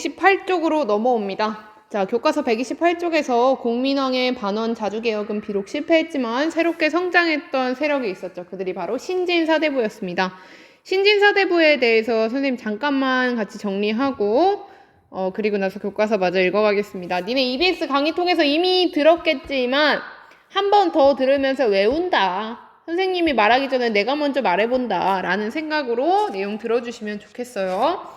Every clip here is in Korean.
128쪽으로 넘어옵니다. 자, 교과서 128쪽에서 공민왕의 반원 자주개혁은 비록 실패했지만 새롭게 성장했던 세력이 있었죠. 그들이 바로 신진사대부였습니다. 신진사대부에 대해서 선생님 잠깐만 같이 정리하고 그리고 나서 교과서 마저 읽어가겠습니다. 니네 EBS 강의 통해서 이미 들었겠지만 한 번 더 들으면서 외운다. 선생님이 말하기 전에 내가 먼저 말해본다 라는 생각으로 내용 들어주시면 좋겠어요.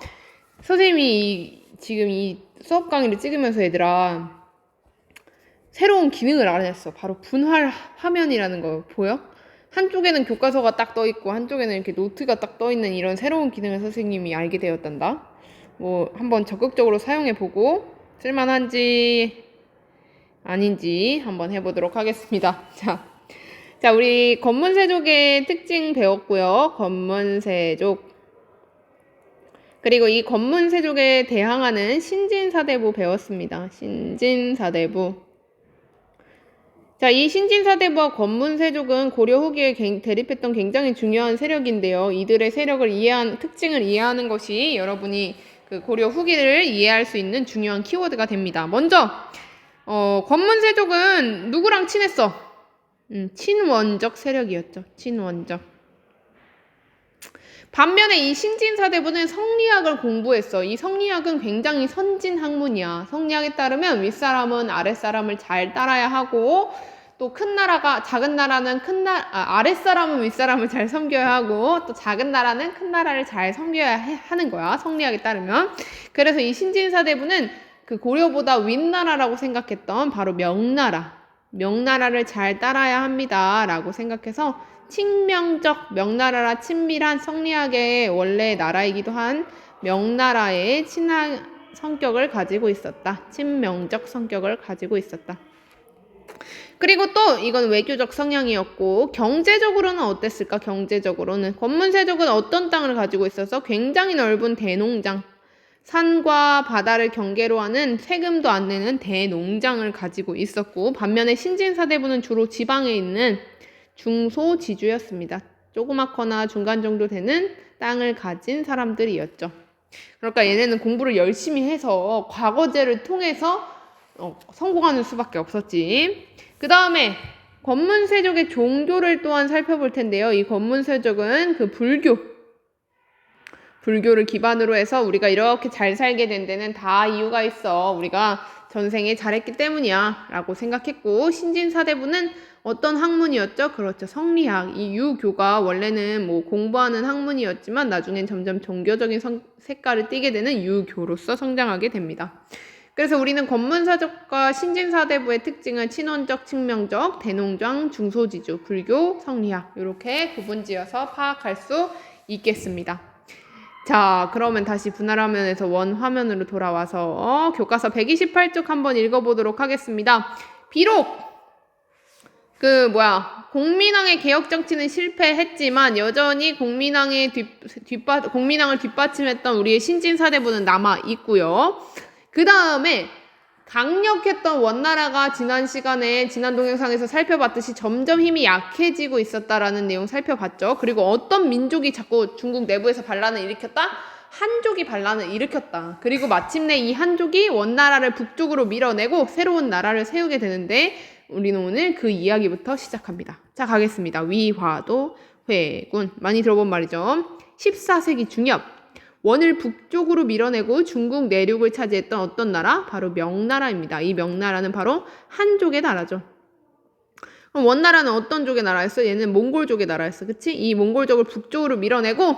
선생님이 지금 이 수업 강의를 찍으면서 얘들아 새로운 기능을 알아냈어. 바로 분할 화면이라는 거 보여? 한쪽에는 교과서가 딱 떠있고 한쪽에는 이렇게 노트가 딱 떠있는 이런 새로운 기능을 선생님이 알게 되었단다. 뭐 한번 적극적으로 사용해보고 쓸만한지 아닌지 한번 해보도록 하겠습니다. 자, 우리 권문세족의 특징 배웠고요. 권문세족. 그리고 이 권문세족에 대항하는 신진사대부 배웠습니다. 신진사대부. 자, 이 신진사대부와 권문세족은 고려 후기에 대립했던 굉장히 중요한 세력인데요. 이들의 세력을 특징을 이해하는 것이 여러분이 그 고려 후기를 이해할 수 있는 중요한 키워드가 됩니다. 먼저 권문세족은 누구랑 친했어? 친원적 세력이었죠. 친원적. 반면에 이 신진사대부는 성리학을 공부했어. 이 성리학은 굉장히 선진 학문이야. 성리학에 따르면 윗사람은 아랫사람을 잘 따라야 하고 또 큰 나라가 작은 나라는 아랫사람은 윗사람을 잘 섬겨야 하고 또 작은 나라는 큰 나라를 잘 섬겨야 하는 거야. 성리학에 따르면. 그래서 이 신진사대부는 그 고려보다 윗나라라고 생각했던 바로 명나라를 잘 따라야 합니다. 라고 생각해서 친명적, 명나라라 친밀한 성리학의 원래 나라이기도 한 명나라의 친한 성격을 가지고 있었다. 친명적 성격을 가지고 있었다. 그리고 또 이건 외교적 성향이었고 경제적으로는 어땠을까? 경제적으로는 권문세족은 어떤 땅을 가지고 있어서 굉장히 넓은 대농장, 산과 바다를 경계로 하는 세금도 안 내는 대농장을 가지고 있었고 반면에 신진사대부는 주로 지방에 있는 중소지주였습니다. 조그맣거나 중간 정도 되는 땅을 가진 사람들이었죠. 그러니까 얘네는 공부를 열심히 해서 과거제를 통해서 성공하는 수밖에 없었지. 그 다음에 권문세족의 종교를 또한 살펴볼 텐데요. 이 권문세족은 그 불교를 기반으로 해서 우리가 이렇게 잘 살게 된 데는 다 이유가 있어. 우리가 전생에 잘했기 때문이야 라고 생각했고 신진사대부는 어떤 학문이었죠? 그렇죠. 성리학. 이 유교가 원래는 뭐 공부하는 학문이었지만 나중엔 점점 종교적인 색깔을 띠게 되는 유교로서 성장하게 됩니다. 그래서 우리는 권문사족과 신진사대부의 특징은 친원적, 친명적, 대농장, 중소지주, 불교, 성리학 이렇게 구분지어서 파악할 수 있겠습니다. 자, 그러면 다시 분할화면에서 원화면으로 돌아와서 교과서 128쪽 한번 읽어보도록 하겠습니다. 비록 공민왕의 개혁 정치는 실패했지만 여전히 공민왕을 뒷받침했던 우리의 신진사대부는 남아 있고요. 그 다음에 강력했던 원나라가 지난 동영상에서 살펴봤듯이 점점 힘이 약해지고 있었다라는 내용 살펴봤죠. 그리고 어떤 민족이 자꾸 중국 내부에서 반란을 일으켰다? 한족이 반란을 일으켰다. 그리고 마침내 이 한족이 원나라를 북쪽으로 밀어내고 새로운 나라를 세우게 되는데 우리는 오늘 그 이야기부터 시작합니다. 자, 가겠습니다. 위화도 회군. 많이 들어본 말이죠. 14세기 중엽. 원을 북쪽으로 밀어내고 중국 내륙을 차지했던 어떤 나라? 바로 명나라입니다. 이 명나라는 바로 한족의 나라죠. 그럼 원나라는 어떤 족의 나라였어? 얘는 몽골족의 나라였어. 그치? 이 몽골족을 북쪽으로 밀어내고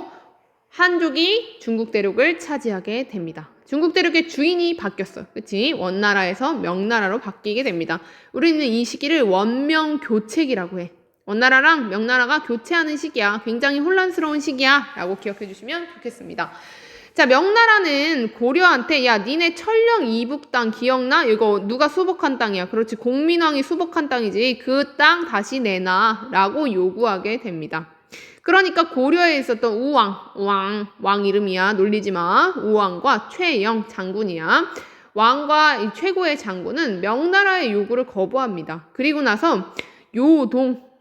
한족이 중국 대륙을 차지하게 됩니다. 중국 대륙의 주인이 바뀌었어. 그치? 원나라에서 명나라로 바뀌게 됩니다. 우리는 이 시기를 원명교체기라고 해. 원나라랑 명나라가 교체하는 시기야. 굉장히 혼란스러운 시기야. 라고 기억해 주시면 좋겠습니다. 자, 명나라는 고려한테 야, 니네 천령 이북 땅 기억나? 이거 누가 수복한 땅이야. 그렇지. 공민왕이 수복한 땅이지. 그 땅 다시 내놔. 라고 요구하게 됩니다. 그러니까 고려에 있었던 왕 이름이야. 놀리지 마. 우왕과 최영 장군이야. 왕과 이 최고의 장군은 명나라의 요구를 거부합니다. 그리고 나서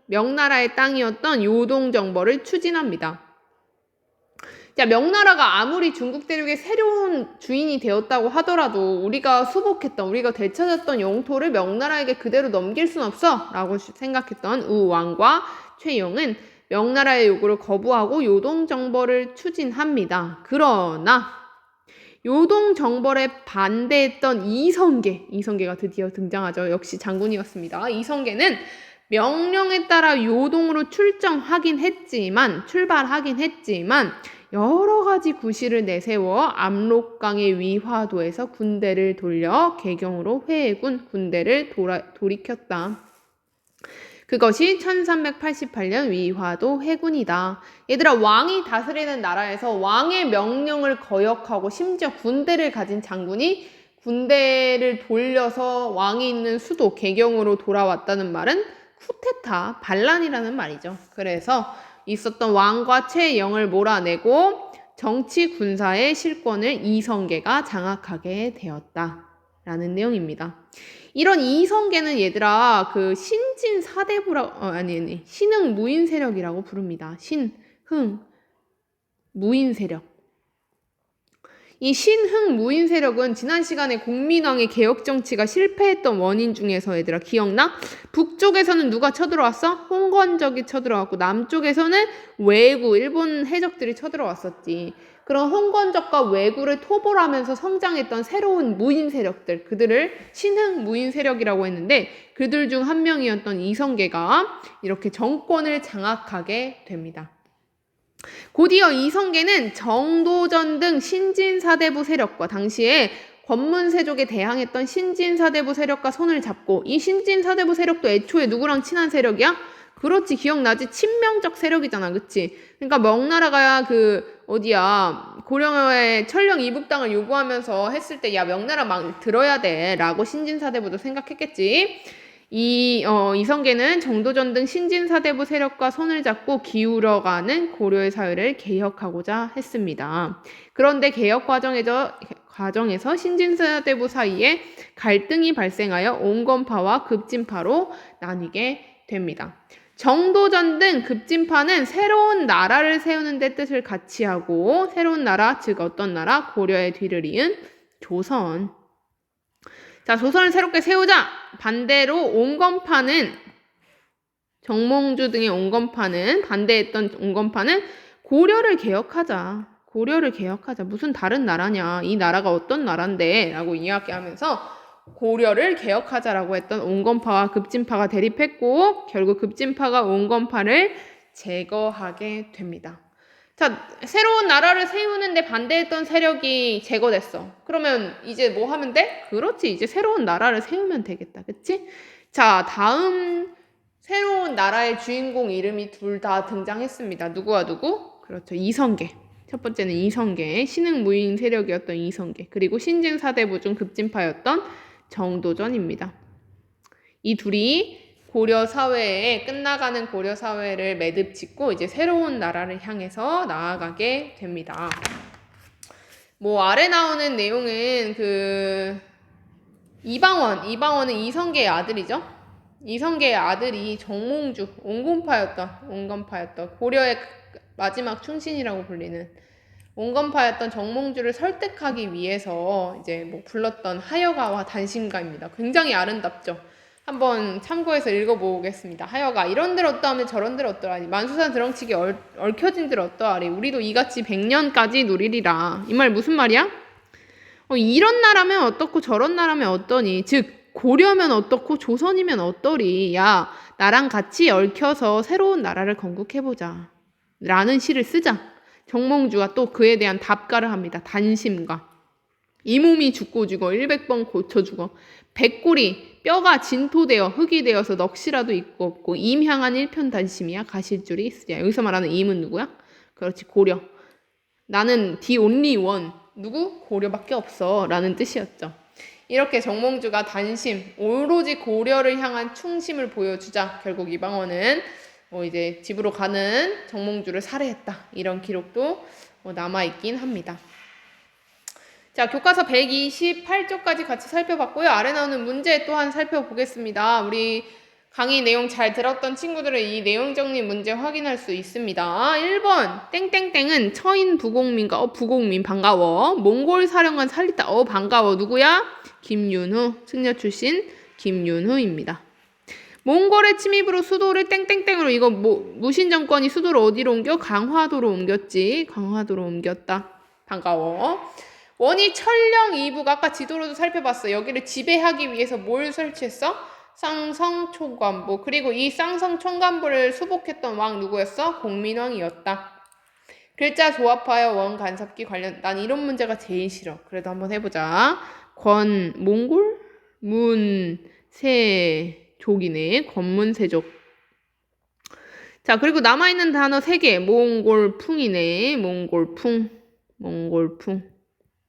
명나라의 땅이었던 요동 정벌을 추진합니다. 자, 명나라가 아무리 중국 대륙의 새로운 주인이 되었다고 하더라도 우리가 수복했던, 우리가 되찾았던 영토를 명나라에게 그대로 넘길 순 없어 라고 생각했던 우왕과 최용은 명나라의 요구를 거부하고 요동정벌을 추진합니다. 그러나 요동정벌에 반대했던 이성계가 드디어 등장하죠. 역시 장군이었습니다. 이성계는 명령에 따라 요동으로 출발하긴 했지만 여러 가지 구실을 내세워 압록강의 위화도에서 군대를 돌려 개경으로 회해군 군대를 돌이켰다. 그것이 1388년 위화도 해군이다. 얘들아, 왕이 다스리는 나라에서 왕의 명령을 거역하고 심지어 군대를 가진 장군이 군대를 돌려서 왕이 있는 수도 개경으로 돌아왔다는 말은 쿠데타, 반란이라는 말이죠. 그래서 있었던 왕과 최영을 몰아내고 정치 군사의 실권을 이성계가 장악하게 되었다라는 내용입니다. 이런 이성계는 얘들아 그 신진 사대부라고 신흥 무인 세력이라고 부릅니다. 신흥 무인 세력. 이 신흥 무인 세력은 지난 시간에 공민왕의 개혁 정치가 실패했던 원인 중에서 얘들아 기억나? 북쪽에서는 누가 쳐들어왔어? 홍건적이 쳐들어왔고 남쪽에서는 왜구, 일본 해적들이 쳐들어왔었지. 그런 홍건적과 왜구를 토벌하면서 성장했던 새로운 무인 세력들, 그들을 신흥 무인 세력이라고 했는데 그들 중 한 명이었던 이성계가 이렇게 정권을 장악하게 됩니다. 곧이어 이성계는 정도전 등 신진사대부 세력과 당시에 권문세족에 대항했던 신진사대부 세력과 손을 잡고, 이 신진사대부 세력도 애초에 누구랑 친한 세력이야? 그렇지, 기억나지? 친명적 세력이잖아, 그치? 그러니까 명나라가 고려의 천령 이북당을 요구하면서 했을 때, 야, 명나라 막 들어야 돼 라고 신진사대부도 생각했겠지. 이성계는 정도전 등 신진사대부 세력과 손을 잡고 기울어가는 고려의 사회를 개혁하고자 했습니다. 그런데 개혁 과정에서 신진사대부 사이에 갈등이 발생하여 온건파와 급진파로 나뉘게 됩니다. 정도전 등 급진파는 새로운 나라를 세우는 데 뜻을 같이 하고, 새로운 나라, 즉 어떤 나라? 고려의 뒤를 이은 조선. 자, 조선을 새롭게 세우자! 반대로 온건파는, 정몽주 등의 반대했던 온건파는 고려를 개혁하자. 무슨 다른 나라냐. 이 나라가 어떤 나라인데? 라고 이야기하면서 고려를 개혁하자라고 했던 온건파와 급진파가 대립했고 결국 급진파가 온건파를 제거하게 됩니다. 자, 새로운 나라를 세우는데 반대했던 세력이 제거됐어. 그러면 이제 뭐 하면 돼? 그렇지, 이제 새로운 나라를 세우면 되겠다. 그치? 자, 다음 새로운 나라의 주인공 이름이 둘 다 등장했습니다. 누구와 누구? 그렇죠, 이성계. 첫 번째는 이성계, 신흥 무인 세력이었던 이성계, 그리고 신진사대부 중 급진파였던 정도전입니다. 이 둘이 고려 사회에, 끝나가는 고려 사회를 매듭짓고 이제 새로운 나라를 향해서 나아가게 됩니다. 아래 나오는 내용은 이방원은 이성계의 아들이죠. 이성계의 아들이 정몽주, 온건파였던 고려의 마지막 충신이라고 불리는 온건파였던 정몽주를 설득하기 위해서 이제 불렀던 하여가와 단심가입니다. 굉장히 아름답죠. 한번 참고해서 읽어보겠습니다. 하여가 이런들 어떠하면 저런들 어떠하니 만수산 드렁치기 얽혀진들 어떠하리 우리도 이같이 100년까지 누리리라. 이 말 무슨 말이야? 이런 나라면 어떻고 저런 나라면 어떠니? 즉 고려면 어떻고 조선이면 어떠리. 야, 나랑 같이 얽혀서 새로운 나라를 건국해보자 라는 시를 쓰자. 정몽주가 또 그에 대한 답가를 합니다. 단심가. 이 몸이 죽고 죽어 100번 고쳐 죽어 100골이 뼈가 진토되어 흙이 되어서 넋이라도 있고 없고 임향한 일편단심이야 가실 줄이 있으랴. 여기서 말하는 임은 누구야? 그렇지, 고려. 나는 the only one. 누구? 고려밖에 없어 라는 뜻이었죠. 이렇게 정몽주가 단심, 오로지 고려를 향한 충심을 보여주자 결국 이방원은 이제 집으로 가는 정몽주를 살해했다. 이런 기록도 남아있긴 합니다. 자, 교과서 128쪽까지 같이 살펴봤고요. 아래 나오는 문제 또한 살펴보겠습니다. 우리 강의 내용 잘 들었던 친구들은 이 내용 정리 문제 확인할 수 있습니다. 1번 땡땡땡은 처인 부곡민가 부곡민 반가워. 몽골 사령관 살리다 반가워. 누구야? 김윤후. 승려 출신 김윤후입니다. 몽골의 침입으로 수도를 땡땡땡으로 이거 무신 정권이 수도를 어디로 옮겨? 강화도로 옮겼지. 강화도로 옮겼다. 반가워. 원이 천령 이북 아까 지도로도 살펴봤어. 여기를 지배하기 위해서 뭘 설치했어? 쌍성총관부. 그리고 이 쌍성총관부를 수복했던 왕 누구였어? 공민왕이었다. 글자 조합하여 원 간섭기 관련. 난 이런 문제가 제일 싫어. 그래도 한번 해보자. 몽골? 세족이네. 권문세족. 자, 그리고 남아있는 단어 3개. 몽골풍이네. 몽골풍.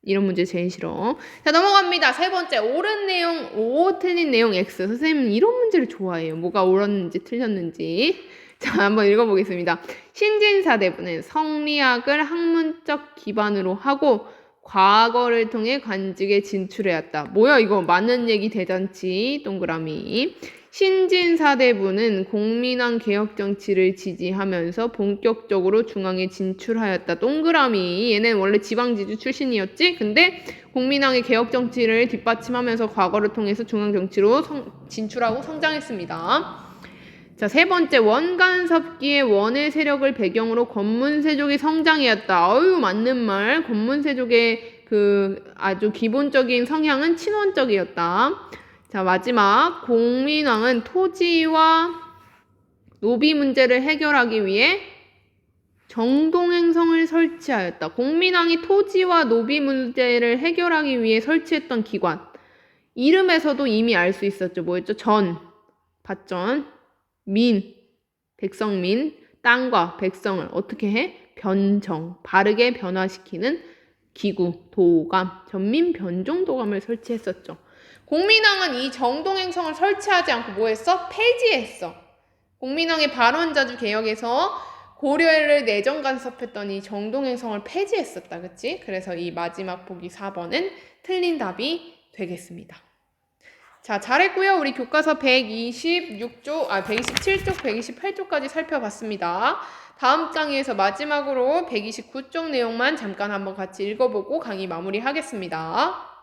이런 문제 제일 싫어. 자, 넘어갑니다. 3번째. 옳은 내용 O, 틀린 내용 X. 선생님은 이런 문제를 좋아해요. 뭐가 옳았는지 틀렸는지. 자, 한번 읽어보겠습니다. 신진사대부는 성리학을 학문적 기반으로 하고 과거를 통해 관직에 진출해왔다. 뭐야 이거 맞는 얘기 대잔치 동그라미. 신진사대부는 공민왕 개혁정치를 지지하면서 본격적으로 중앙에 진출하였다. 동그라미. 얘는 원래 지방지주 출신이었지? 근데 공민왕의 개혁정치를 뒷받침하면서 과거를 통해서 중앙정치로 진출하고 성장했습니다. 자, 3번째. 원간섭기의 원의 세력을 배경으로 권문세족이 성장해왔다. 맞는 말. 권문세족의 아주 기본적인 성향은 친원적이었다. 자, 마지막. 공민왕은 토지와 노비 문제를 해결하기 위해 정동행성을 설치하였다. 공민왕이 토지와 노비 문제를 해결하기 위해 설치했던 기관. 이름에서도 이미 알 수 있었죠. 뭐였죠? 밭전, 백성민, 땅과 백성을 어떻게 해? 바르게 변화시키는 기구, 도감, 전민변종도감을 설치했었죠. 공민왕은 이 정동행성을 설치하지 않고 뭐 했어? 폐지했어. 공민왕의 발원자주 개혁에서 고려를 내정 간섭했던 이 정동행성을 폐지했었다. 그치? 그래서 이 마지막 보기 4번은 틀린 답이 되겠습니다. 자, 잘했고요. 우리 교과서 127쪽, 128쪽까지 살펴봤습니다. 다음 강의에서 마지막으로 129쪽 내용만 잠깐 한번 같이 읽어보고 강의 마무리하겠습니다.